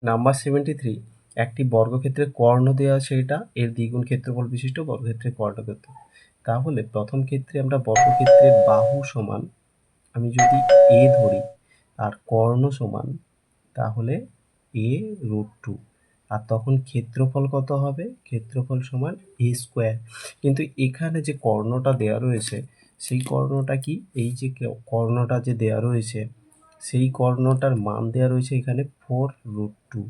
Number 73 একটি বর্গক্ষেত্রের কর্ণ দেওয়া আছে, এটা এর দ্বিগুণ ক্ষেত্রফল বিশিষ্ট বর্গক্ষেত্রের কর্ণক্ষেত্র। তাহলে প্রথম ক্ষেত্রে আমরা বর্গক্ষেত্রের বাহু সমান, আমি যদি এ ধরি আর কর্ণ সমান, তাহলে a√2, আর তখন ক্ষেত্রফল কত হবে? ক্ষেত্রফল সমান a স্কোয়ার। কিন্তু এখানে যে কর্ণটা দেওয়া রয়েছে সেই কর্ণটা কি? এই যে কর্ণটা যে দেওয়া রয়েছে সেই কর্ণটার মান দেওয়া রয়েছে এখানে 4√2।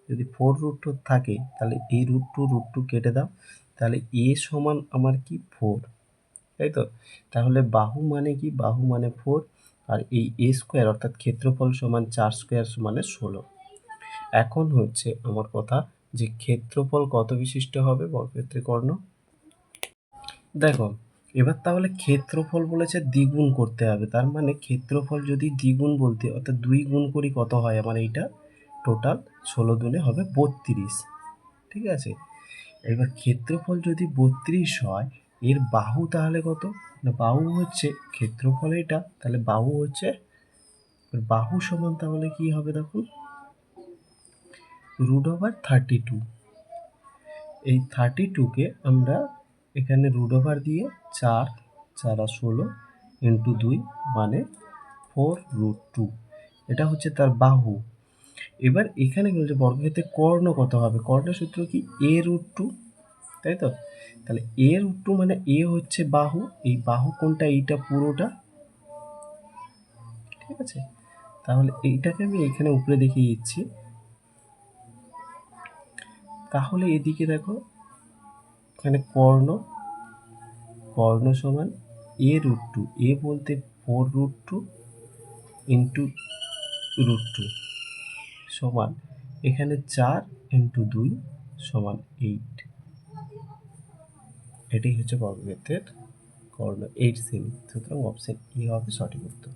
যদি 4√2 থাকে তাহলে এই √2 কেটে দাও, তাহলে a সমান আমার কি? 4, তাই তো? তাহলে বাহু মানে কি? বাহু মানে 4, আর এই a স্কোয়ার অর্থাৎ ক্ষেত্রফল সমান 4 স্কোয়ার সমানে 16। এখন হচ্ছে আমার কথা যে ক্ষেত্রফল কত বিশিষ্ট হবে বর্গক্ষেত্রের কর্ণ? দেখো এবার তাহলে ক্ষেত্রফল বলেছে দ্বিগুণ করতে হবে, তার মানে ক্ষেত্রফল যদি দ্বিগুণ বলতে অর্থাৎ 2 গুণ করি কত হয় আমার? এইটা টোটাল 16 দুনে হবে 32, ঠিক আছে? এবার ক্ষেত্রফল যদি 32 হয়, এর বাহু তাহলে কত? না বাহু হচ্ছে ক্ষেত্রফল এটা, তাহলে বাহু হচ্ছে, বাহু সমান তাহলে কি হবে দেখো? √32। এই 32কে আমরা এখানে √ দিয়ে 4 4 আর 16 ইন্টু 2 মানে 4√2, এটা হচ্ছে তার বাহু। এবার এখানে বলছে বর্গক্ষেত্রের কর্ণ কত হবে? কর্ণের সূত্র কি? a√2, তাই তো? তাহলে a√2 মানে a হচ্ছে বাহু, এই বাহু কোনটা? এইটা পুরোটা, ঠিক আছে? তাহলে এইটাকে আমি এখানে উপরে দেখিয়ে দিচ্ছি। তাহলে এদিকে দেখো এখানে কর্ণ, কর্ণ সমান a√2, a বলতে 4√2 ইন্টু √2 সমান এখানে 4 ইন্টু 2 সমান 8। এটাই হচ্ছে বর্গক্ষেত্রের কর্ণ, 8 সেমি। সুতরাং অপশন এ হবে সঠিক উত্তর।